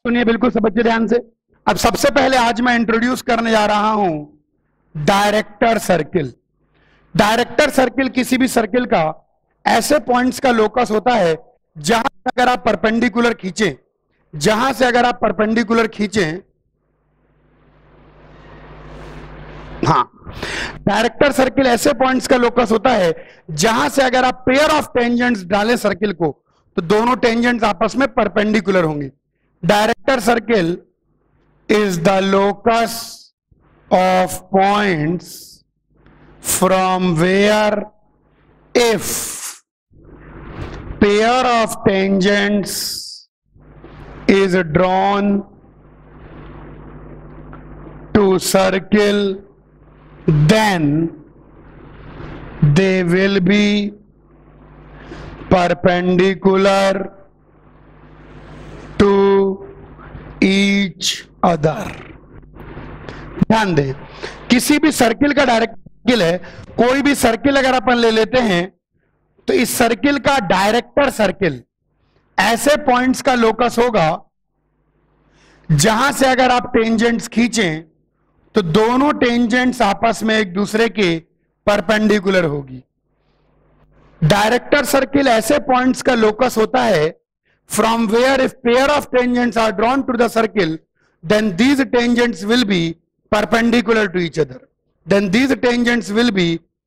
सुनिए बिल्कुल सब बच्चे ध्यान से। अब सबसे पहले आज मैं इंट्रोड्यूस करने जा रहा हूं डायरेक्टर सर्किल। डायरेक्टर सर्किल किसी भी सर्किल का ऐसे पॉइंट्स का लोकस होता है जहां से अगर आप परपेंडिकुलर खींचें, डायरेक्टर सर्किल ऐसे पॉइंट्स का लोकस होता है जहां से अगर आप पेयर ऑफ टेंजेंट्स डालें सर्किल को तो दोनों टेंजेंट्स आपस में परपेंडिकुलर होंगे। Director circle is the locus of points from where if pair of tangents is drawn to circle then they will be perpendicular to each other. ध्यान दें, किसी भी सर्किल का डायरेक्ट सर्किल है, कोई भी सर्किल अगर अपन ले लेते हैं तो इस सर्किल का डायरेक्टर सर्किल ऐसे पॉइंट्स का लोकस होगा जहां से अगर आप टेंजेंट्स खींचें तो दोनों टेंजेंट्स आपस में एक दूसरे के परपेंडिकुलर होगी। डायरेक्टर सर्किल ऐसे पॉइंट्स का लोकस होता है from where if pair of tangents are drawn to the circle then these tangents will be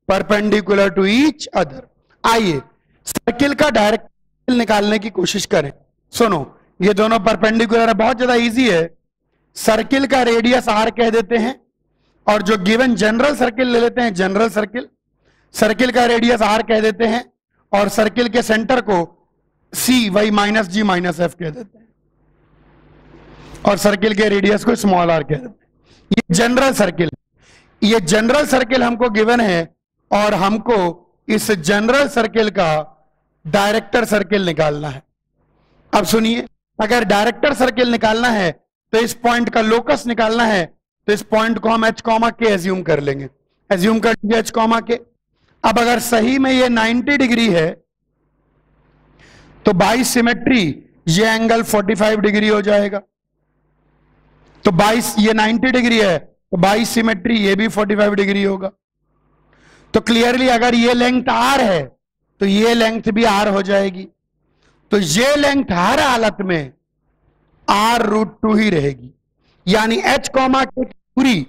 perpendicular to each other. आइए सर्किल का डायरेक्ट सर्किल निकालने की कोशिश करें। सुनो, ये दोनों परपेंडिकुलर है, बहुत ज्यादा इजी है। सर्किल का रेडियस r कह देते हैं और जो गिवन जनरल सर्किल ले लेते हैं, जनरल सर्किल का रेडियस r कह देते हैं और सर्किल के सेंटर को c y minus g minus f कह देते हैं और सर्किल के रेडियस को स्मॉल r कह देते हैं। ये जनरल सर्किल हमको गिवन है और हमको इस जनरल सर्किल का डायरेक्टर सर्किल निकालना है। अब सुनिए, अगर डायरेक्टर सर्किल निकालना है तो इस पॉइंट का लोकस निकालना है तो इस पॉइंट को हम h कॉमा के एज्यूम कर लेंगे। एज्यूम कर लीजिए h कॉमा के। अब अगर सही में ये 90 डिग्री है तो बाई सिमेट्री ये एंगल 45 डिग्री हो जाएगा। तो 22, ये 90 डिग्री है तो बाई सिमेट्री ये भी 45 डिग्री होगा। तो क्लियरली अगर ये लेंथ r है तो ये लेंथ भी r हो जाएगी। तो ये लेंथ हर हालत में r√2 ही रहेगी, यानी h कॉमा की पूरी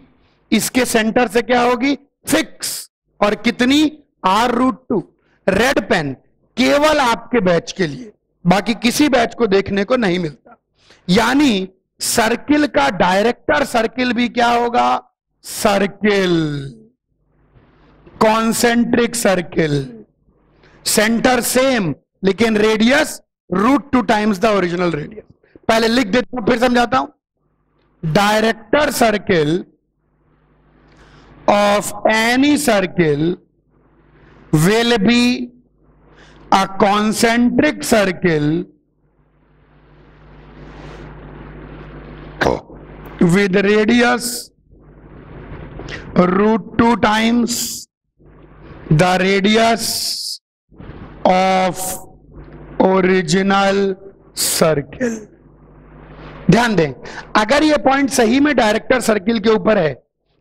इसके सेंटर से क्या होगी, फिक्स। और कितनी, r√2। रेड पेन केवल आपके बैच के लिए, बाकी किसी बैच को देखने को नहीं मिलता। यानी सर्किल का डायरेक्टर सर्किल भी क्या होगा, circle, concentric circle, centre same लेकिन radius √2 times the original radius. पहले लिख देता हूं फिर समझाता हूं। Director circle of any circle will be a concentric circle with radius √2 times the radius of original circle। ध्यान दें, अगर ये पॉइंट सही में डायरेक्टर सर्किल के ऊपर है,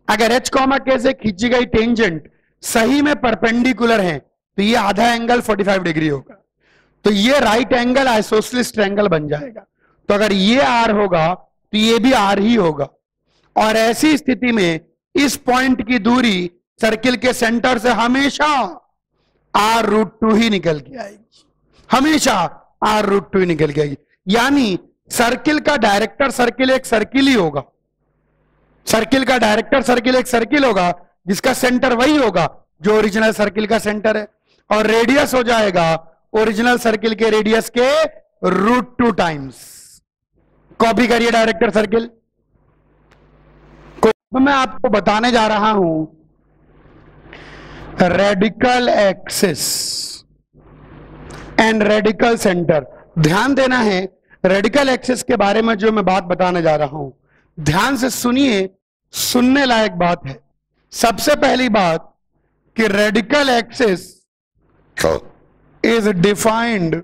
अगर h कॉमा के से खींची गई टेंजेंट सही में परपेंडिकुलर है तो ये आधा एंगल 45 डिग्री होगा। तो ये राइट एंगल आइसोसेलेस ट्रायंगल बन जाएगा। तो अगर ये r होगा तो ये भी r ही होगा। और ऐसी स्थिति में इस पॉइंट की दूरी सर्किल के सेंटर से हमेशा r√2 ही निकल के आएगी, हमेशा r√2 ही निकल के आएगी। यानी सर्किल का डायरेक्टर सर्किल एक सर्किल ही होगा। सर्किल का डायरेक्टर सर्किल एक सर्किल होगा जिसका सेंटर वही होगा जो ओरिजिनल सर्किल का सेंटर है, और रेडियस हो जाएगा ओरिजिनल सर्किल के रेडियस के √2 टाइम्स। कॉपी करिए डायरेक्टर सर्किल को। मैं आपको बताने जा रहा हूं radical axis and radical centre. ध्यान देना है, रेडिकल एक्सिस के बारे में जो मैं बात बताने जा रहा हूं ध्यान से सुनिए, सुनने लायक बात है। सबसे पहली बात कि radical axis is defined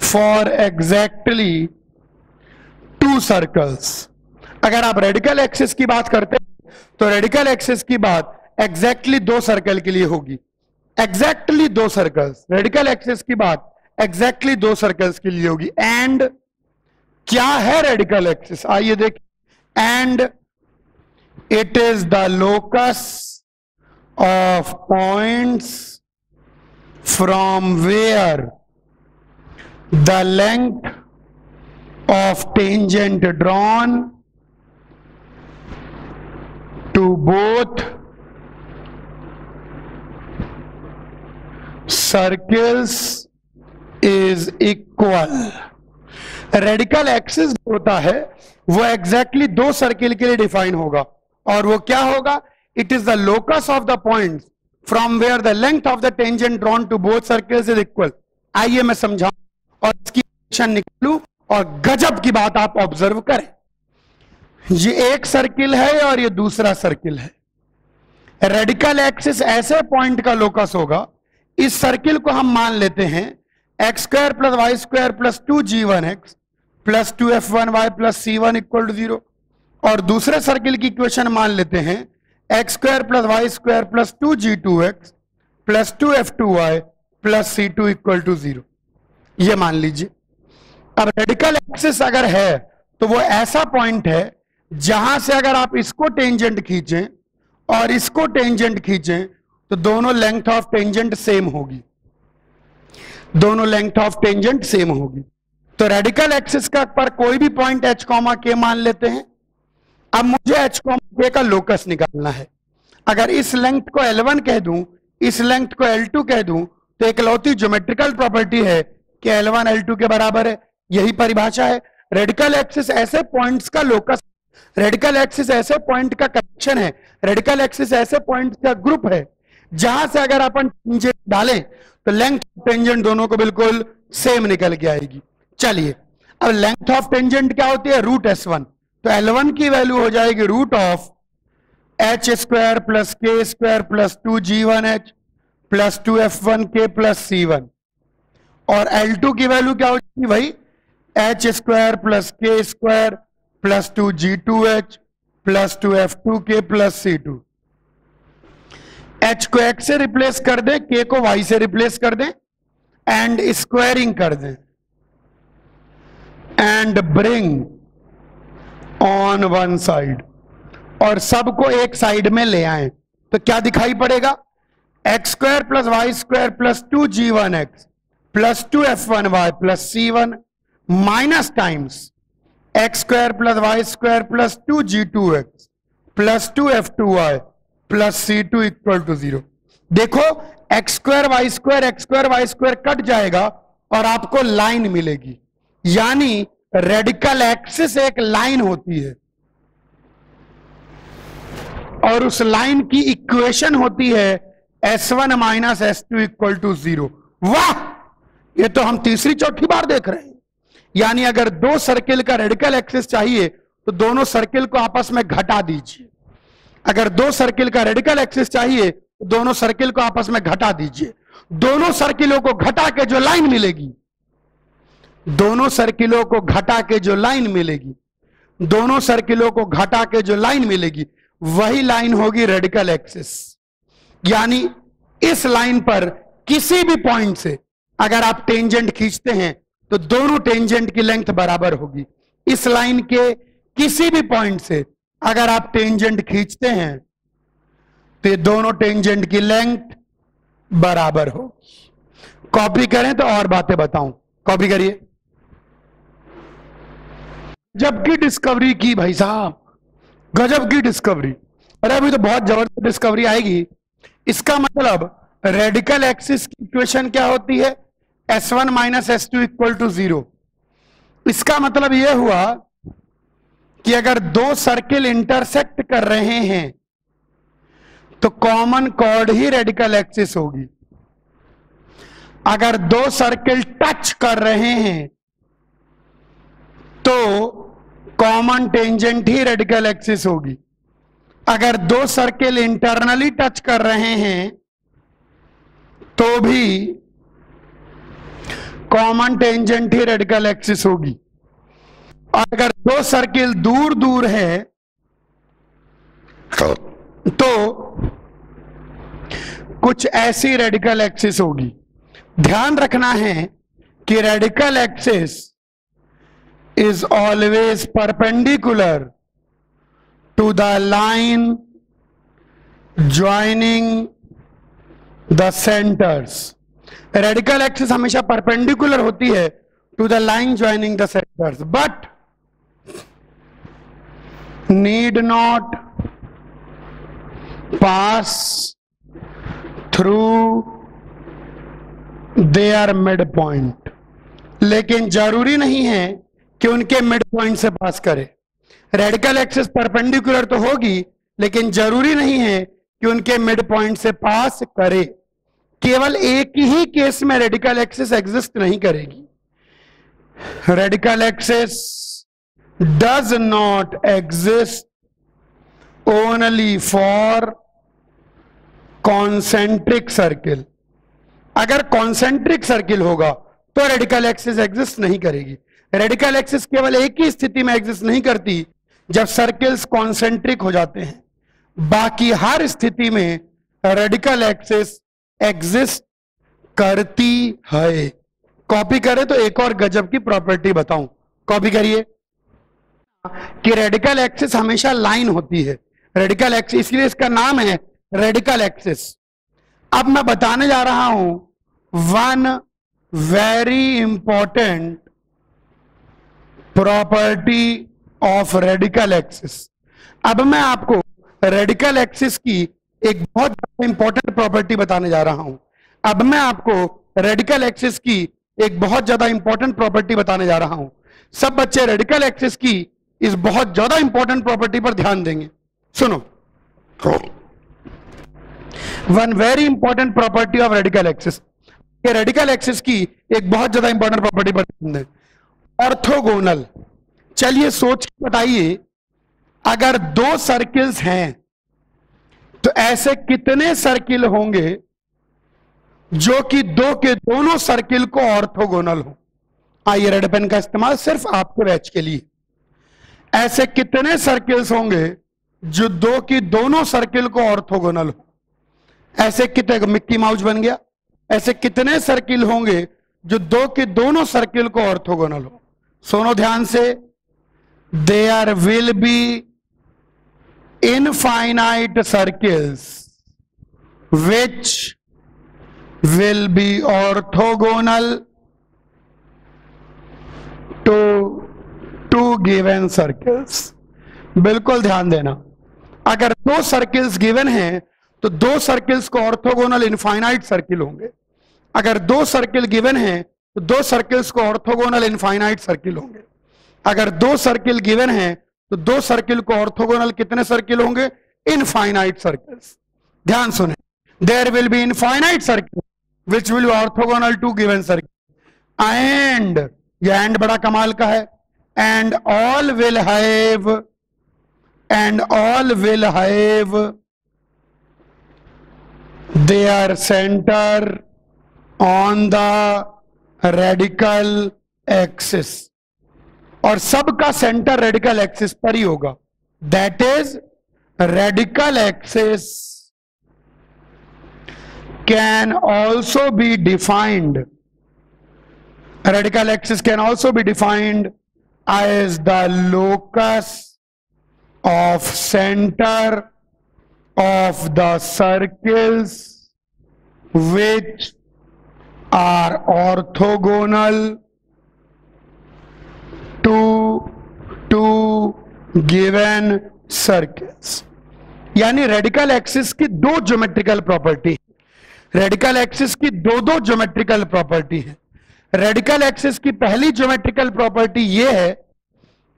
for exactly 2 circles. अगर आप रेडिकल एक्सिस की बात करते हैं तो रेडिकल एक्सिस की बात एग्जैक्टली 2 सर्कल के लिए होगी, एग्जैक्टली 2 सर्कल्स। रेडिकल एक्सिस की बात एग्जैक्टली 2 सर्कल्स के लिए होगी। एंड क्या है रेडिकल एक्सिस, आइए देखिए। And it is the locus of points from where the length of tangent drawn to both circles is equal। Radical axis होता है वो एग्जैक्टली 2 सर्किल के लिए डिफाइन होगा, और वो क्या होगा? It is the locus of the point from where the length of the tangent drawn to both circles is equal. आइए मैं समझाऊं और इसकी एक्शन निकालूं, और गजब की बात आप ऑब्जर्व करें। ये एक सर्किल है और ये दूसरा सर्किल है। रेडिकल एक्सिस ऐसे पॉइंट का लोकस होगा, इस सर्किल को हम मान लेते हैं x square plus y square plus 2g1x plus 2f1y plus c1 equal to 0, और दूसरे सर्किल की इक्वेशन मान लेते हैं x square plus y square plus 2g2x plus 2f2y plus c2 equal to 0। ये मान लीजिए। अब रेडिकल एक्सिस अगर है तो वो ऐसा पॉइंट है जहां से अगर आप इसको टेंजेंट खींचें और इसको टेंजेंट खींचें तो दोनों लेंथ ऑफ टेंजेंट सेम होगी, दोनों लेंथ ऑफ टेंजेंट सेम होगी। तो रेडिकल एक्सिस का पर कोई भी पॉइंट h, k मान लेते हैं। अब मुझे h, k का लोकस निकालना है। अगर इस लेंथ को L1 कह दूं, इस लेंथ को L2 कह दूं, तो इकलौती ज्योमेट्रिकल प्रॉपर्टी है कि L1 L2 के बराबर है। यही परिभाषा है। रेडिकल एक्सिस ऐसे पॉइंट्स का लोकस, रेडिकल एक्सिस ऐसे पॉइंट का कनेक्शन है, रेडिकल एक्सिस ऐसे पॉइंट्स का ग्रुप है जहां से अगर अपन टेंजेंट डालें तो लेंथ ऑफ टेंजेंट दोनों को बिल्कुल सेम निकल के आएगी। चलिए, अब लेंथ ऑफ टेंजेंट क्या होती है? Root S1। तो L1 की वैल्यू हो जाएगी root of h square plus k square plus 2g1h plus 2f1k plus c1, और L2 की वैल्यू क्या हो जाएगी भाई? h square plus k square plus 2g2h plus 2f2k plus c2। h को x से रिप्लेस कर दें, k को y से रिप्लेस कर दें, एंड स्क्वायरिंग कर दें, and bring on one side, और सबको एक साइड में ले आए तो क्या दिखाई पड़ेगा? X square plus y square plus 2g1x plus 2f1y plus c1 minus times x square plus y square plus 2g2x plus 2f2y plus c2 equal to 0। देखो, x square y square cut जाएगा और आपको line मिलेगी, यानी radical axis एक line होती है और उस लाइन की इक्वेशन होती है S1 minus S2 equal to 0। वाह, ये तो हम तीसरी चौथी बार देख रहे हैं। यानी अगर 2 सर्किल का रेडिकल एक्सिस चाहिए तो दोनों सर्किल को आपस में घटा दीजिए। अगर 2 सर्किल का रेडिकल एक्सिस चाहिए तो दोनों सर्किल को आपस में घटा दीजिए। दोनों सर्किलों को घटा के जो लाइन मिलेगी, दोनों सर्किलों को घटा के जो लाइन मिलेगी, दोनों सर्किलों को घटा के जो लाइन मिलेगी, वही लाइन होगी रेडिकल एक्सिस। यानी इस लाइन पर किसी भी पॉइंट से अगर आप टेंजेंट खींचते हैं तो दोनों टेंजेंट की लेंथ बराबर होगी। इस लाइन के किसी भी पॉइंट से अगर आप टेंजेंट खींचते हैं तो ये दोनों टेंजेंट की लेंथ बराबर होगी। कॉपी करें तो और बातें बताऊं, कॉपी करिए। गजब की डिस्कवरी की भाई साहब, गजब की डिस्कवरी। अरे अभी तो बहुत जबरदस्त डिस्कवरी आएगी। इसका मतलब रेडिकल एक्सिस की इक्वेशन क्या होती है? S1 minus S2 equal to 0। इसका मतलब यह हुआ कि अगर 2 सर्किल इंटरसेक्ट कर रहे हैं तो कॉमन कॉर्ड ही रेडिकल एक्सिस होगी। अगर 2 सर्किल टच कर रहे हैं तो कॉमन टेंजेंट ही रेडिकल एक्सिस होगी। अगर 2 सर्किल इंटरनली टच कर रहे हैं तो भी कॉमन टेंजेंट ही रेडिकल एक्सिस होगी। और अगर दो सर्किल दूर दूर है तो कुछ ऐसी रेडिकल एक्सिस होगी। ध्यान रखना है कि radical axis is always perpendicular to the line joining the centres. Radical axis हमेशा परपेंडिकुलर होती है to the line joining the centres, but need not pass through their mid point. लेकिन जरूरी नहीं है कि उनके मिड पॉइंट से पास करे। रेडिकल एक्सिस परपेंडिकुलर तो होगी, लेकिन जरूरी नहीं है कि उनके मिड पॉइंट से पास करे। केवल एक ही केस में रेडिकल एक्सिस एग्जिस्ट नहीं करेगी। Radical axis does not exist only for concentric circle. अगर कॉन्सेंट्रिक सर्किल होगा तो रेडिकल एक्सिस एग्जिस्ट नहीं करेगी। रेडिकल एक्सिस केवल एक ही स्थिति में एग्जिस्ट नहीं करती, जब सर्किल्स कॉन्सेंट्रिक हो जाते हैं। बाकी हर स्थिति में रेडिकल एक्सिस एग्जिस्ट करती है। कॉपी करें तो एक और गजब की प्रॉपर्टी बताऊं, कॉपी करिए कि रेडिकल एक्सिस हमेशा लाइन होती है। रेडिकल एक्सिस, इसलिए इसका नाम है रेडिकल एक्सिस। अब मैं बताने जा रहा हूं one very important property of radical axis. अब मैं आपको रेडिकल एक्सिस की एक बहुत इंपॉर्टेंट प्रॉपर्टी बताने जा रहा हूं। अब मैं आपको रेडिकल एक्सिस की एक बहुत ज्यादा इंपॉर्टेंट प्रॉपर्टी बताने जा रहा हूं। सब बच्चे रेडिकल एक्सिस की इस बहुत ज्यादा इंपॉर्टेंट प्रॉपर्टी पर ध्यान देंगे। सुनो, one very important property of radical axis. ये रेडिकल एक्सिस की एक बहुत ज्यादा इंपॉर्टेंट प्रॉपर्टी पर ध्यान दें। ऑर्थोगोनल। चलिए सोच के बताइए, अगर दो सर्किल्स हैं तो ऐसे कितने सर्किल होंगे जो कि दो के दोनों सर्किल को ऑर्थोगोनल हो। आइए, रेड पेन का इस्तेमाल सिर्फ आपके बैच के लिए। ऐसे कितने सर्किल्स होंगे जो दो की दोनों सर्किल को ऑर्थोगोनल हो। ऐसे कितने, मिक्की माउस बन गया। ऐसे कितने सर्किल होंगे जो दो के दोनों सर्किल को ऑर्थोगोनल हो। सुनो ध्यान से, there will be infinite circles which will be orthogonal to two given circles। बिल्कुल ध्यान देना, अगर दो सर्किल्स गिवन हैं तो दो सर्किल्स को ऑर्थोगोनल इनफाइनाइट सर्किल होंगे। अगर दो सर्किल गिवन हैं तो दो सर्किल्स को ऑर्थोगोनल इनफाइनाइट सर्किल होंगे। अगर दो सर्किल गिवन हैं तो दो सर्किल को ऑर्थोगोनल कितने सर्किल होंगे? Infinite circles. ध्यान सुने, there will be infinite circle which will be orthogonal to given circle and, ये एंड बड़ा कमाल का है, and all will have their center on the radical axis। और सबका सेंटर रेडिकल एक्सिस पर ही होगा। That is radical axis can also be defined, radical axis can also be defined as the locus of centre of the circles which are orthogonal to two given circles। यानी radical axis की दो geometrical property, radical axis की दो geometrical property है। Radical axis की पहली geometrical property यह है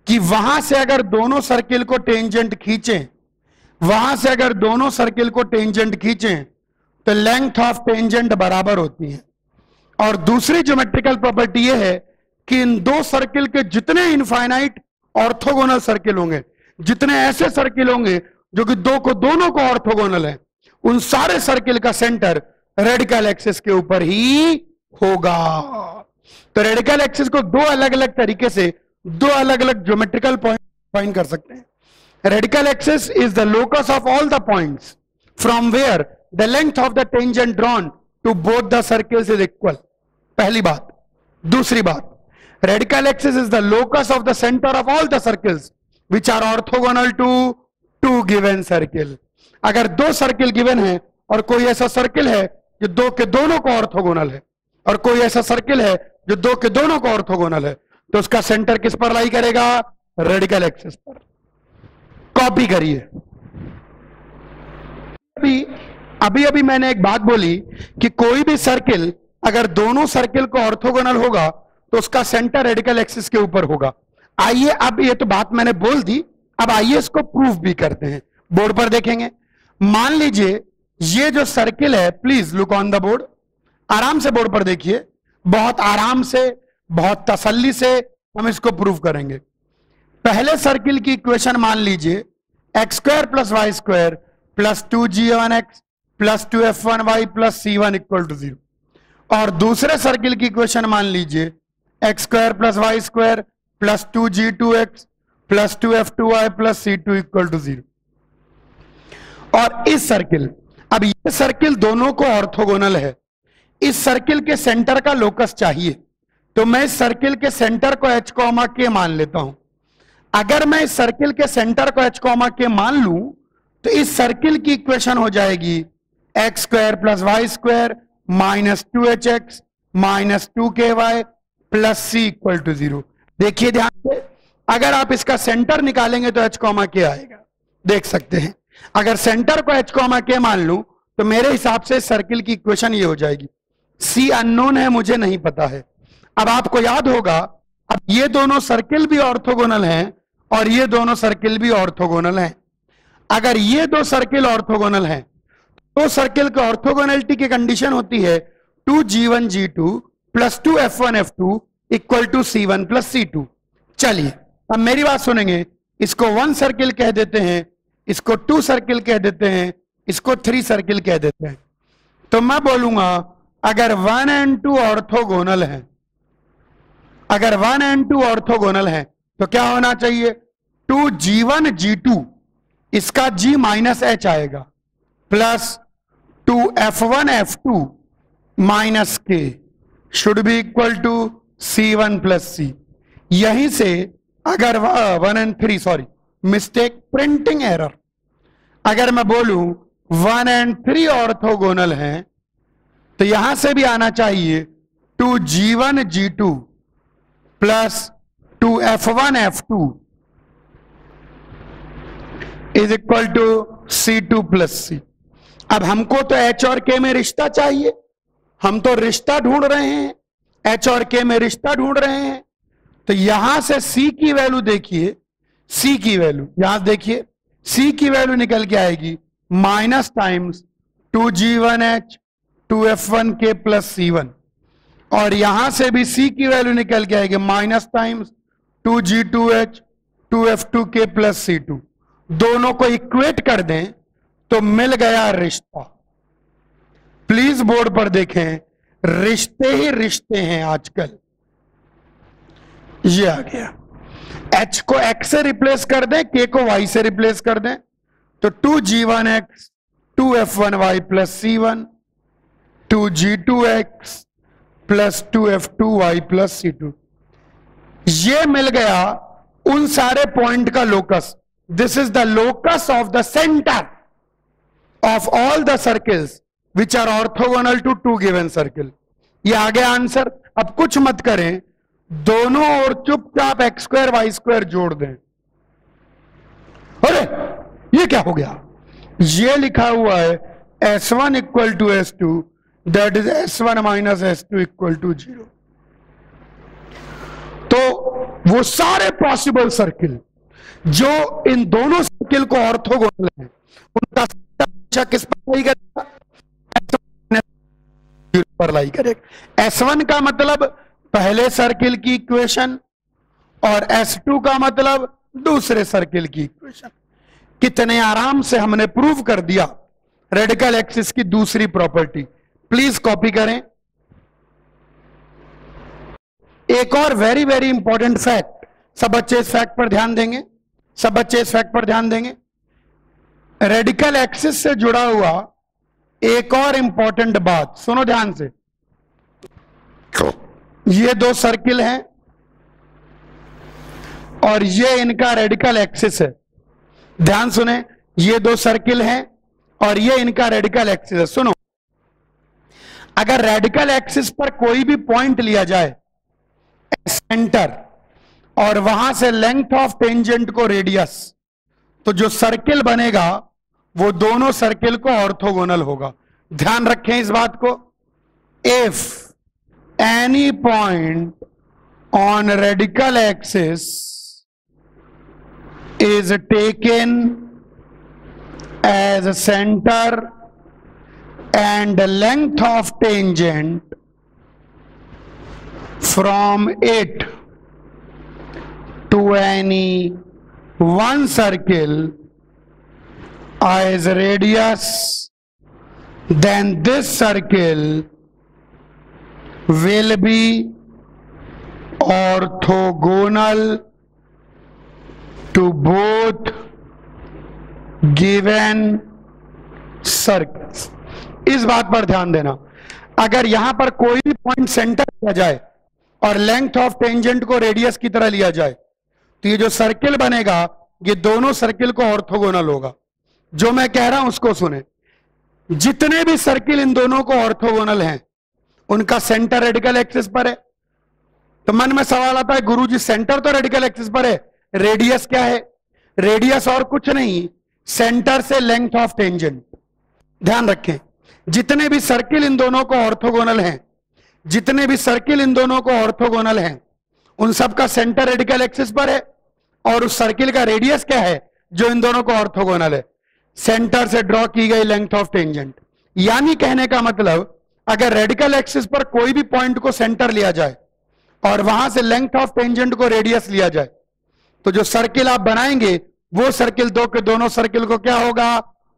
कि वहां से अगर दोनों सर्किल को टेंजेंट खींचें, वहां से अगर दोनों सर्किल को टेंजेंट खींचें तो लेंथ ऑफ टेंजेंट बराबर होती है। और दूसरी ज्योमेट्रिकल प्रॉपर्टी यह है कि इन दो सर्किल के जितने इनफाइनाइट ऑर्थोगोनल सर्किल होंगे, जितने ऐसे सर्किल होंगे जो कि दो को दोनों को ऑर्थोगोनल है, उन सारे सर्किल का सेंटर रेडिकल एक्सिस के ऊपर ही होगा। तो रेडिकल एक्सिस को दो अलग अलग तरीके से दो अलग अलग ज्योमेट्रिकल पॉइंट फाइंड कर सकते हैं. Radical axis is the locus of all the points from where the length of the tangent drawn to both the circles is equal. पहली बात. दूसरी बात, radical axis is the locus of the centre of all the circles which are orthogonal to two given circle. अगर दो circle गिवन है और कोई ऐसा सर्किल है जो दो के दोनों को ऑर्थोगोनल है, और कोई ऐसा सर्किल है जो दो के दोनों को ऑर्थोगोनल है, तो उसका सेंटर किस पर लाई करेगा? रेडिकल एक्सिस पर. कॉपी करिए. अभी अभी मैंने एक बात बोली कि कोई भी सर्किल अगर दोनों सर्किल को ऑर्थोगोनल होगा तो उसका सेंटर रेडिकल एक्सिस के ऊपर होगा. आइए, अब ये तो बात मैंने बोल दी, अब आइए इसको प्रूफ भी करते हैं. बोर्ड पर देखेंगे. मान लीजिए ये जो सर्किल है, please look on the board. आराम से बोर्ड पर देखिए, बहुत आराम से, बहुत तसल्ली से हम इसको प्रूव करेंगे. पहले सर्किल की इक्वेशन मान लीजिए x square plus y square plus 2g1x plus 2f1y plus c1 equal to 0. और दूसरे सर्किल की इक्वेशन मान लीजिए x square plus y square plus 2g2x plus 2f2y plus c2 equal to 0. और इस सर्किल, अब ये सर्किल दोनों को ऑर्थोगोनल है. इस सर्किल के सेंटर का लोकस चाहिए, तो मैं इस सर्किल के सेंटर को h, k मान लेता हूं. अगर मैं इस सर्किल के सेंटर को h, k मान लूं तो इस सर्किल की इक्वेशन हो जाएगी x square plus y square minus 2hx minus 2ky plus c equal to 0. देखिए ध्यान से, अगर आप इसका सेंटर निकालेंगे तो h, k आएगा. देख सकते हैं, अगर सेंटर को h, k मान लूं तो मेरे हिसाब से सर्किल की इक्वेशन ये हो जाएगी. c अननोन है, मुझे नहीं पता है. अब आपको याद होगा, अब ये दोनों सर्किल भी ऑर्थोगोनल हैं और ये दोनों सर्किल भी ऑर्थोगोनल हैं. अगर ये दो सर्किल ऑर्थोगोनल हैं तो सर्किल के ऑर्थोगोनलिटी की कंडीशन होती है 2g1g2 plus 2f1f2 equal to c1 plus c2. चलिए अब मेरी बात सुनेंगे. इसको 1 सर्किल कह देते हैं, इसको 2 सर्किल कह देते हैं, इसको 3 सर्किल कह देते हैं. तो मैं बोलूंगा अगर 1 and 2 ऑर्थोगोनल है, अगर 1 and 2 ऑर्थोगोनल है तो क्या होना चाहिए? 2g1g2, इसका g माइनस h आएगा, plus 2f1f2 minus k should be equal to c1 plus c. यहीं से अगर 1 and 3, sorry mistake, printing error, अगर मैं बोलूं 1 and 3 ऑर्थोगोनल हैं तो यहां से भी आना चाहिए 2g1g2 plus 2f1f2 is equal to c2 plus c. अब हमको तो h और k में रिश्ता चाहिए, हम तो रिश्ता ढूंढ रहे हैं, h और k में रिश्ता ढूंढ रहे हैं. तो यहां से c की वैल्यू देखिए, c की वैल्यू यहां देखिए, c की वैल्यू निकल के आएगी minus times 2g1h 2f1k plus c1. और यहां से भी c की वैल्यू निकल के आएगी minus times 2g2h 2f2k plus c2. दोनों को इक्वेट कर दें तो मिल गया रिश्ता. प्लीज बोर्ड पर देखें, रिश्ते ही रिश्ते हैं आजकल. ये आ गया. h को x से रिप्लेस कर दें, k को y से रिप्लेस कर दें, तो 2g1x 2f1y plus c1 2g2x plus 2f2y plus c2. ये मिल गया उन सारे पॉइंट का locus. This is the locus of the centre of all the circles which are orthogonal to two given circle. ये आ गया आंसर. अब कुछ मत करें, दोनों और चुपचाप एक्स स्क्वायर वाई स्क्वायर जोड़ दें. अरे ये क्या हो गया? ये लिखा हुआ है S1 equal to S2, that is S1 minus S2 equal to 0. तो वो सारे पॉसिबल सर्किल जो इन दोनों सर्किल को ऑर्थोगोनल है, उनका सेंटर किस पर लाई करेगा? S1 पर लाई करेगा. S1 का मतलब पहले सर्किल की इक्वेशन और S2 का मतलब दूसरे सर्किल की इक्वेशन. कितने आराम से हमने प्रूव कर दिया रेडिकल एक्सिस की दूसरी प्रॉपर्टी. प्लीज कॉपी करें. एक और वेरी वेरी इंपॉर्टेंट फैक्ट सब बच्चे इस फैक्ट पर ध्यान देंगे, सब बच्चे इस फैक्ट पर ध्यान देंगे। रेडिकल एक्सिस से जुड़ा हुआ एक और इंपॉर्टेंट बात सुनो ध्यान से। ये दो सर्किल हैं और ये इनका रेडिकल एक्सिस है। ध्यान सुने, ये दो सर्किल हैं और ये इनका रेडिकल एक्सिस है। सुनो, अगर रेडिकल एक्सिस पर कोई भी पॉइंट लिया जाए सेंटर और वहां से लेंथ ऑफ टेंजेंट को रेडियस, तो जो सर्किल बनेगा वो दोनों सर्किल को ऑर्थोगोनल होगा। ध्यान रखें इस बात को। If any point on radical axis is taken as a center and the length of tangent from it to any one circle as radius, then this circle will be orthogonal to both given circles। इस बात पर ध्यान देना, अगर यहां पर कोई भी पॉइंट सेंटर लिया जाए और लेंथ ऑफ टेंजेंट को रेडियस की तरह लिया जाए, तो ये जो सर्किल बनेगा ये दोनों सर्किल को ऑर्थोगोनल होगा। जो मैं कह रहा हूं उसको सुने, जितने भी सर्किल इन दोनों को ऑर्थोगोनल हैं उनका सेंटर रेडिकल एक्सिस पर है। तो मन में सवाल आता है, गुरुजी सेंटर तो रेडिकल एक्सिस पर है, रेडियस क्या है? रेडियस और कुछ नहीं, सेंटर से लेंथ ऑफ टेंजेंट। ध्यान रखें, जितने भी सर्किल इन दोनों को ऑर्थोगोनल हैं, जितने भी सर्किल इन दोनों को ऑर्थोगोनल हैं, उन सब का सेंटर रेडिकल एक्सिस पर है और उस सर्किल का रेडियस क्या है जो इन दोनों को ऑर्थोगोनल है? सेंटर से ड्रॉ की गई लेंथ ऑफ टेंजेंट। यानी कहने का मतलब, अगर रेडिकल एक्सिस पर कोई भी पॉइंट को सेंटर लिया जाए और वहां से लेंथ ऑफ टेंजेंट को रेडियस लिया जाए, तो जो सर्किल आप बनाएंगे वो सर्किल दो के दोनों सर्किल को क्या होगा?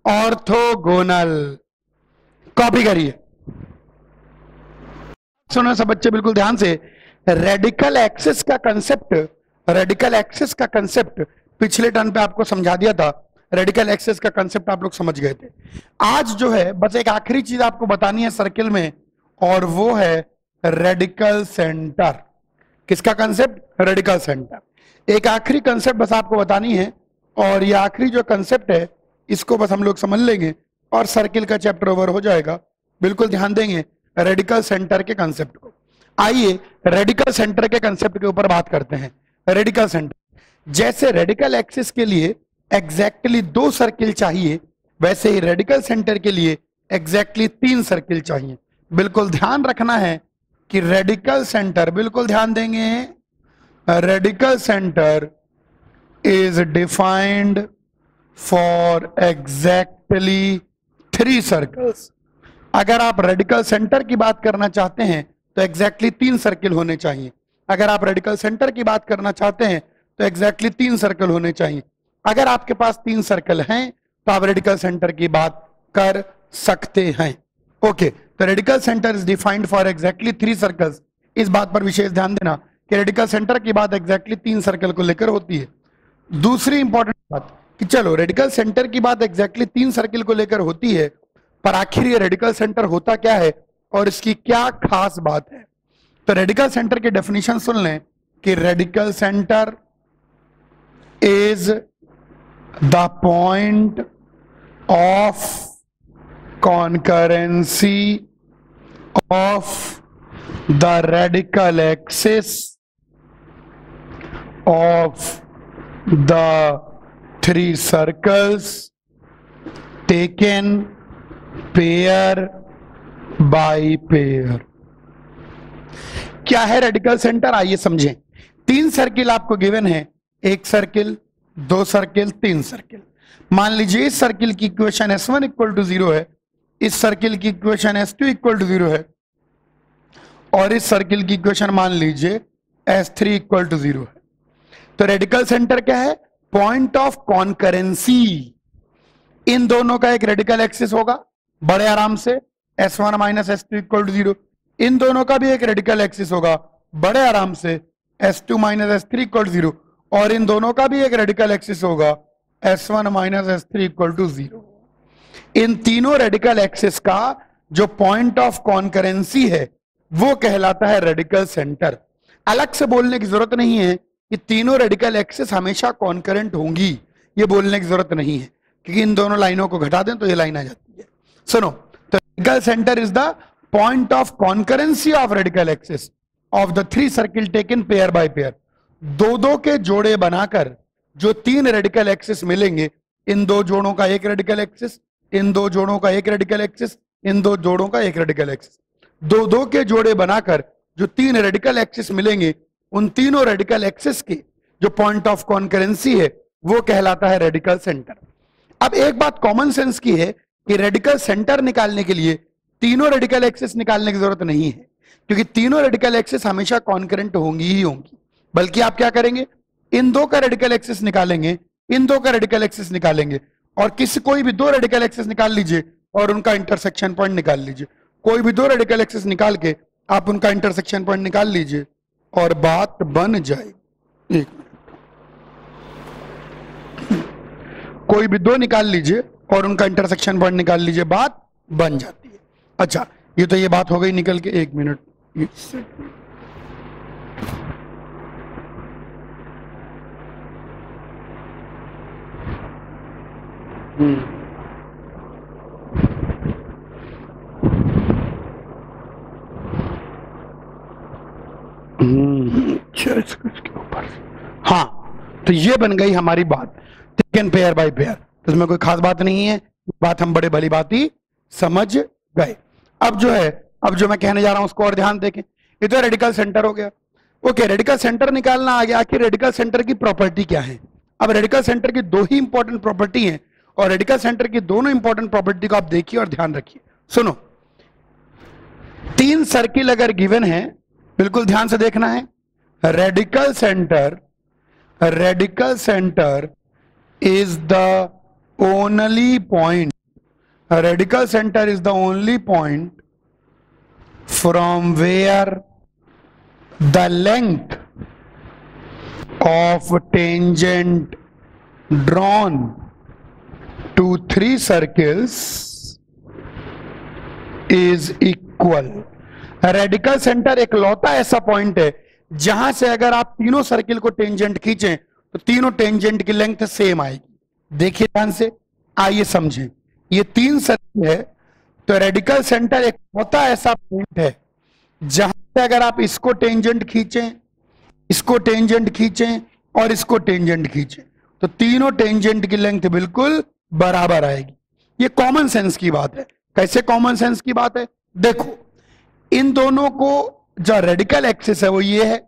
ऑर्थोगोनल। कॉपी करिए, सुनो सब बच्चे बिल्कुल ध्यान से। रेडिकल एक्सिस का कंसेप्ट, रेडिकल एक्सिस का कंसेप्ट पिछले टर्न पे आपको समझा दिया था। रेडिकल एक्सिस का कंसेप्ट आप लोग समझ गए थे। आज जो है बस एक आखिरी चीज आपको बतानी है सर्किल में, और वो है रेडिकल सेंटर। किसका कंसेप्ट? Radical centre. एक आखिरी कंसेप्ट बस आपको बतानी है, और ये आखिरी जो कंसेप्ट है इसको बस हम लोग समझ लेंगे और सर्किल का चैप्टर ओवर हो जाएगा। बिल्कुल ध्यान देंगे रेडिकल सेंटर के कंसेप्ट को। आइए रेडिकल सेंटर के कंसेप्ट के ऊपर बात करते हैं। रेडिकल सेंटर, जैसे रेडिकल एक्सिस के लिए एग्जैक्टली 2 सर्किल चाहिए, वैसे ही रेडिकल सेंटर के लिए एग्जैक्टली 3 सर्किल चाहिए। बिल्कुल ध्यान रखना है कि रेडिकल सेंटर, बिल्कुल ध्यान देंगे, radical centre is defined for exactly 3 circles। अगर आप रेडिकल सेंटर की बात करना चाहते हैं तो एग्जैक्टली 3 सर्किल होने चाहिए। अगर आप रेडिकल सेंटर की बात करना चाहते हैं तो एग्जैक्टली 3 सर्कल होने चाहिए। अगर आपके पास 3 सर्कल हैं तो आप रेडिकल सेंटर की बात कर सकते हैं। ओके, तो radical centre is defined for exactly 3 circles. इस बात पर विशेष ध्यान देना कि रेडिकल सेंटर की बात एग्जैक्टली 3 सर्कल को लेकर होती है। दूसरी इंपॉर्टेंट बात कि चलो रेडिकल सेंटर की बात एग्जैक्टली 3 सर्किल को लेकर होती है, पर आखिर ये रेडिकल सेंटर होता क्या है और इसकी क्या खास बात है? तो रेडिकल सेंटर की डेफिनेशन सुन लें कि radical centre is the point of concurrency of the radical axis of the 3 circles taken pair by pair। क्या है रेडिकल सेंटर? आइए समझें। 3 सर्किल आपको गिवन है, 1 सर्किल, 2 सर्किल, 3 सर्किल। मान लीजिए इस सर्किल की इक्वेशन S1 इक्वल टू 0 है, इस सर्किल की इक्वेशन S2 इक्वल टू 0 है, और इस सर्किल की इक्वेशन मान लीजिए S3 इक्वल टू 0 है। तो रेडिकल सेंटर क्या है? Point of concurrency. इन दोनों का एक रेडिकल एक्सिस होगा बड़े आराम से, S1 minus S2 equal to 0। इन दोनों का भी एक रेडिकल एक्सिस होगा बड़े आराम से, S2 minus S3 equal to 0। और इन दोनों का भी एक रेडिकल एक्सिस होगा S1 minus S3 equal to 0। इन तीनों रेडिकल एक्सिस का जो पॉइंट ऑफ कॉन्करेंसी है वो कहलाता है रेडिकल सेंटर। अलग से बोलने की जरूरत नहीं है कि तीनों रेडिकल एक्सिस हमेशा कॉन्करेंट होंगी, ये बोलने की जरूरत नहीं है, क्योंकि इन दोनों लाइनों को घटा दें तो ये लाइन आ जाती है। सुनो, तो radical centre is the point of concurrency of radical axis of the 3 circle taken pair bye pair. दो दो के जोड़े बनाकर जो 3 रेडिकल एक्सिस मिलेंगे, इन दो जोड़ों का एक रेडिकल एक्सिस, इन दो जोड़ों का एक रेडिकल एक्सिस, इन दो जोड़ों का एक रेडिकल एक्सिस, दो दो के जोड़े बनाकर जो 3 रेडिकल एक्सिस मिलेंगे, उन तीनों रेडिकल एक्सिस की जो पॉइंट ऑफ कॉन्करेंसी है वो कहलाता है रेडिकल सेंटर। अब एक बात कॉमन सेंस की है कि रेडिकल सेंटर निकालने के लिए तीनों रेडिकल एक्सिस निकालने की जरूरत नहीं है, क्योंकि तीनों रेडिकल एक्सिस हमेशा कॉन्करेंट होंगी ही होंगी। बल्कि आप क्या करेंगे, इन दो का रेडिकल एक्सिस निकालेंगे, इन दो का रेडिकल एक्सिस निकालेंगे, और किसी कोई भी 2 रेडिकल एक्सिस निकाल लीजिए और उनका इंटरसेक्शन पॉइंट निकाल लीजिए। कोई भी 2 रेडिकल एक्सिस निकाल के आप उनका इंटरसेक्शन पॉइंट निकाल लीजिए और बात बन जाएगी। एक मिनट, कोई भी 2 निकाल लीजिए और उनका इंटरसेक्शन पॉइंट निकाल लीजिए, बात बन जाती है। अच्छा, ये तो ये बात हो गई निकल के। एक मिनट, इसके ऊपर। हाँ, तो ये बन गई हमारी बात, टेकन पेयर बाय पेयर। तो इसमें कोई खास बात नहीं है, बात हम बड़े भली बात ही समझ गए। अब जो है, अब जो मैं कहने जा रहा हूं उसको और ध्यान देखें। ये तो रेडिकल सेंटर हो गया। ओके, रेडिकल सेंटर निकालना आ गया। आखिर रेडिकल सेंटर की प्रॉपर्टी क्या है? अब रेडिकल सेंटर की 2 ही इंपॉर्टेंट प्रॉपर्टी है, और रेडिकल सेंटर की दोनों इंपॉर्टेंट प्रॉपर्टी को आप देखिए और ध्यान रखिए। सुनो, 3 सर्किल अगर गिवन है, बिल्कुल ध्यान से देखना है। Radical centre is the only point, radical centre is the only point from where the length of tangent drawn to 3 circles is equal। Radical centre एक लौता ऐसा पॉइंट है जहां से अगर आप तीनों सर्किल को टेंजेंट खींचें तो तीनों टेंजेंट की लेंथ सेम आएगी। देखिए ध्यान से, आइए समझें। ये 3 सर्किल है, तो रेडिकल सेंटर एक लौता ऐसा पॉइंट है जहां से अगर आप इसको टेंजेंट खींचें, इसको टेंजेंट खींचें और इसको टेंजेंट खींचें, तो तीनों टेंजेंट की लेंथ बिल्कुल बराबर आएगी। ये कॉमन सेंस की बात है। कैसे कॉमन सेंस की बात है? देखो, इन दोनों को जो रेडिकल एक्सिस है वो ये है,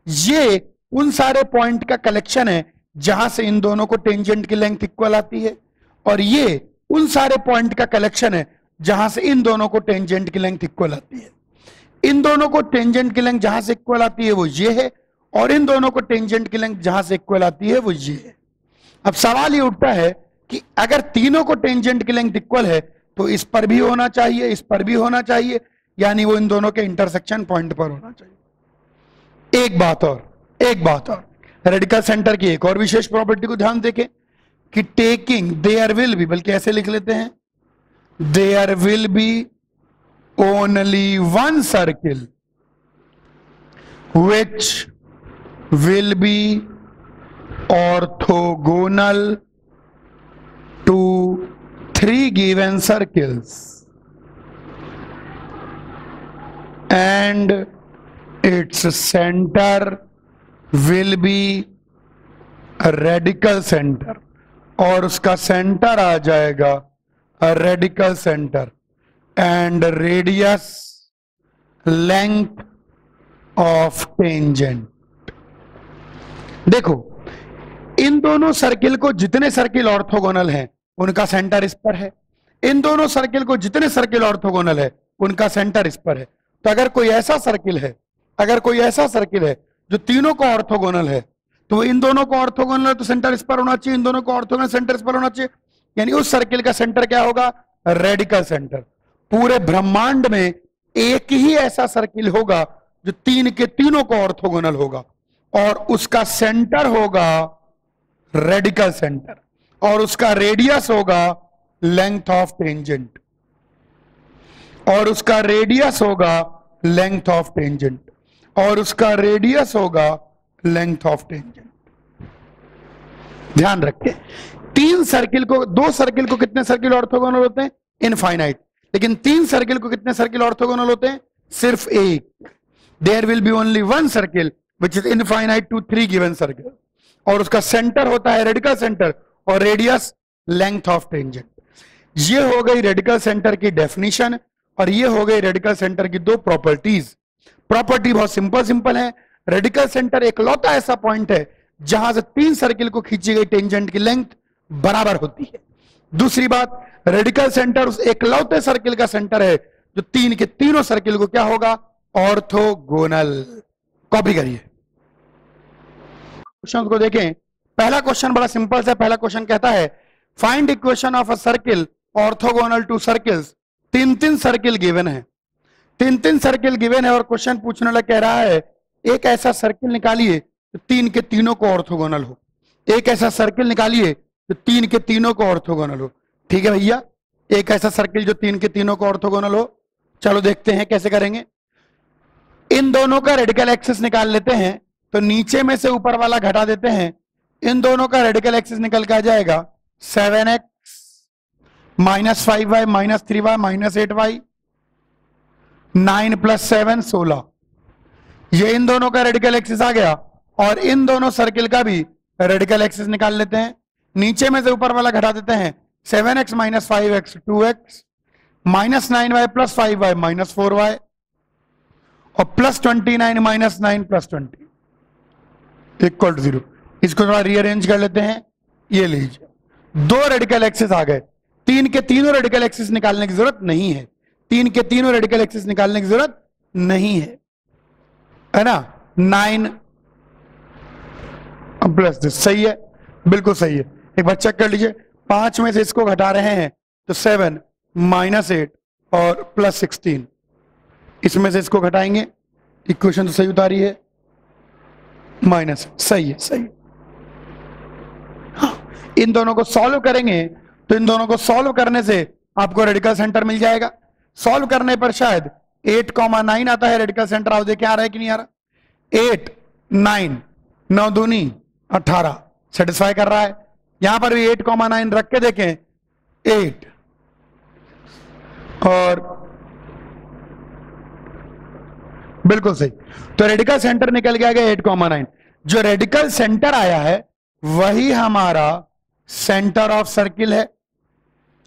ये उन सारे पॉइंट का कलेक्शन है जहां से इन दोनों को टेंजेंट की लेंथ इक्वल आती है, और ये उन सारे पॉइंट का कलेक्शन है जहां से इन दोनों को टेंजेंट की लेंथ इक्वल आती है। इन दोनों को टेंजेंट की लेंथ जहां से इक्वल आती है वो ये है, और इन दोनों को टेंजेंट की लेंथ जहां से इक्वल आती है वो ये है। अब सवाल ये उठता है कि अगर तीनों को टेंजेंट की लेंथ इक्वल है तो इस पर भी होना चाहिए, इस पर भी होना चाहिए, यानी वो इन दोनों के इंटरसेक्शन पॉइंट पर होना चाहिए। एक बात और, रेडिकल सेंटर की एक और विशेष प्रॉपर्टी को ध्यान देखें कि टेकिंग देयर विल बी, बल्कि ऐसे लिख लेते हैं, there will be only one circle which will be orthogonal to 3 given circles and its center will be a radical center, और उसका सेंटर आ जाएगा radical centre, and radius length of tangent. देखो, इन दोनों सर्किल को जितने सर्किल ऑर्थोगोनल हैं उनका centre इस पर है, इन दोनों सर्किल को जितने सर्किल ऑर्थोगोनल है उनका सेंटर इस पर है। तो अगर कोई ऐसा सर्किल है जो तीनों को ऑर्थोगोनल है, तो इन दोनों को ऑर्थोगोनल है तो सेंटर इस पर होना चाहिए, इन दोनों को ऑर्थोगोनल सेंटर इस पर होना चाहिए, यानी उस सर्किल का सेंटर क्या होगा? Radical centre. पूरे ब्रह्मांड में एक ही ऐसा सर्किल होगा जो तीनों को ऑर्थोगोनल होगा, और उसका सेंटर होगा रेडिकल सेंटर, और उसका रेडियस होगा लेंथ ऑफ टेंजेंट, और उसका रेडियस होगा लेंथ ऑफ टेंजेंट, और उसका रेडियस होगा लेंथ ऑफ टेंजेंट। ध्यान रखें, दो सर्किल को कितने सर्किल ऑर्थोगोनल होते हैं? इनफाइनाइट। लेकिन 3 सर्किल को कितने सर्किल ऑर्थोगोनल होते हैं? सिर्फ एक। There will be only 1 circle which is infinite to 3 given circle, और उसका सेंटर होता है रेडिकल सेंटर और रेडियस लेंथ ऑफ टेंजेंट। ये हो गई रेडिकल सेंटर की डेफिनेशन, और ये हो गई रेडिकल सेंटर की 2 प्रॉपर्टीज। प्रॉपर्टी बहुत सिंपल है। रेडिकल सेंटर एकलौता ऐसा पॉइंट है जहां से 3 सर्किल को खींची गई टेंजेंट की लेंथ बराबर होती है। दूसरी बात, रेडिकल सेंटर उस एकलौते सर्किल का सेंटर है जो 3 के तीनों सर्किल को क्या होगा? ऑर्थोगोनल। कॉपी करिए, क्वेश्चन को देखें। पहला क्वेश्चन बड़ा सिंपल सा। पहला क्वेश्चन कहता है find equation of a circle orthogonal to circles. 3 circle गिवन है, 3 सर्किल गिवन है, और क्वेश्चन पूछने वाला कह रहा है एक ऐसा सर्किल निकालिए तो 3 के तीनों को ऑर्थोगोनल हो। एक ऐसा सर्किल निकालिए तो 3 के तीनों को ऑर्थोगोनल हो। ठीक है भैया, एक ऐसा सर्किल जो 3 के तीनों को ऑर्थोगोनल हो। चलो देखते हैं कैसे करेंगे। इन दोनों का रेडिकल एक्सिस निकाल लेते हैं, तो नीचे में से ऊपर वाला घटा देते हैं। इन दोनों का रेडिकल एक्सिस निकल के आ जाएगा 7x minus 5y minus 3y minus 8y, 9 + 7 16। ये इन दोनों का रेडिकल एक्सिस आ गया, और इन दोनों सर्किल का भी रेडिकल एक्सिस निकाल लेते हैं। नीचे में से ऊपर वाला घटा देते हैं। 7x minus 5x 2x, minus 9y plus 5y minus 4y, और plus 29 minus 9 plus 20 equal to 0। इसको थोड़ा रीअरेंज कर लेते हैं। ये लीजिए, 2 रेडिकल एक्सिस आ गए। 3 के तीनों रेडिकल एक्सिस निकालने की जरूरत नहीं है। 3 के तीनों रेडिकल एक्सिस निकालने की जरूरत नहीं है ना। 9 प्लस दिस, सही है, बिल्कुल सही है। एक बार चेक कर लीजिए, 5 में से इसको घटा रहे हैं तो 7 माइनस 8 और प्लस 16, इसमें से इसको घटाएंगे, इक्वेशन तो सही उतारी है, माइनस, सही है, सही। हाँ, इन दोनों को सॉल्व करेंगे तो इन दोनों को सॉल्व करने से आपको रेडिकल सेंटर मिल जाएगा। सॉल्व करने पर शायद 8,9 आता है रेडिकल सेंटर। आप देखें आ रहा है कि नहीं आ रहा? 8 9 9 दूनी 18 सेटिस्फाई कर रहा है। यहां पर भी 8,9 रख के देखें, 8 और बिल्कुल सही। तो रेडिकल सेंटर निकल गया 8,9। जो रेडिकल सेंटर आया है वही हमारा सेंटर ऑफ सर्किल है।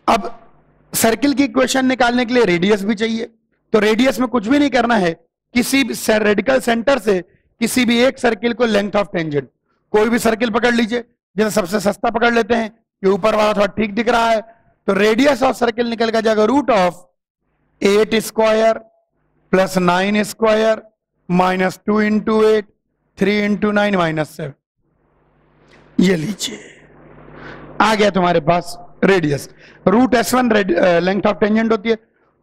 अब सर्किल की इक्वेशन निकालने के लिए रेडियस भी चाहिए, तो रेडियस में कुछ भी नहीं करना है, किसी भी रेडिकल सेंटर से किसी भी एक सर्किल को लेंथ ऑफ टेंजेंट, कोई भी सर्किल पकड़ लीजिए, जैसे सबसे सस्ता पकड़ लेते हैं, ये ऊपर वाला थोड़ा ठीक दिख रहा है, तो रेडियस ऑफ सर्किल निकल के जाएगा root of 8 square plus 9 square minus 2 into 8 3 into 9 minus 7। ये लीजिए, आ गया तुम्हारे पास radius. Root S1 length of tangent होती है,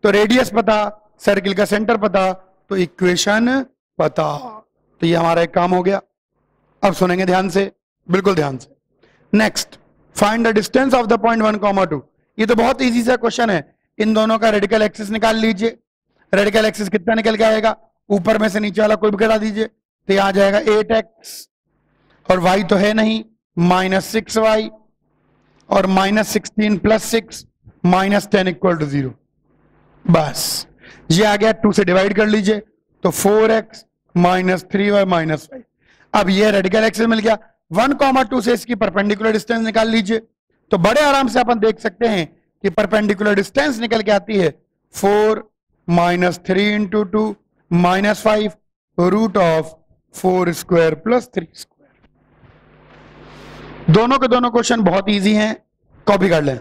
तो रेडियस पता, सर्किल का सेंटर पता, तो इक्वेशन पता। तो ये हमारा एक काम हो गया। अब सुनेंगे ध्यान से, बिल्कुल ध्यान से। Next, find the distance of the point 1,2। ये तो बहुत इजी सा क्वेश्चन है। इन दोनों का रेडिकल एक्सिस निकाल लीजिए। रेडिकल एक्सिस कितना निकल के आएगा? ऊपर में से नीचे वाला कोई भी घटा दीजिए, तो यहां आ जाएगा 8x, और y तो है नहीं, माइनस 6y, और minus 16 plus 6 minus 10 equal to 0। बस ये आ गया। 2 से डिवाइड कर लीजिए तो 4x माइनस 3y माइनस 5। अब ये रेडिकल एक्सिस मिल गया। 1,2 से इसकी परपेंडिकुलर डिस्टेंस निकाल लीजिए, तो बड़े आराम से अपन देख सकते हैं कि परपेंडिकुलर डिस्टेंस निकल के आती है 4 minus 3 into 2 minus 5 root of 4 square plus 3 square. दोनों के दोनों क्वेश्चन बहुत इजी हैं, कॉपी कर लें।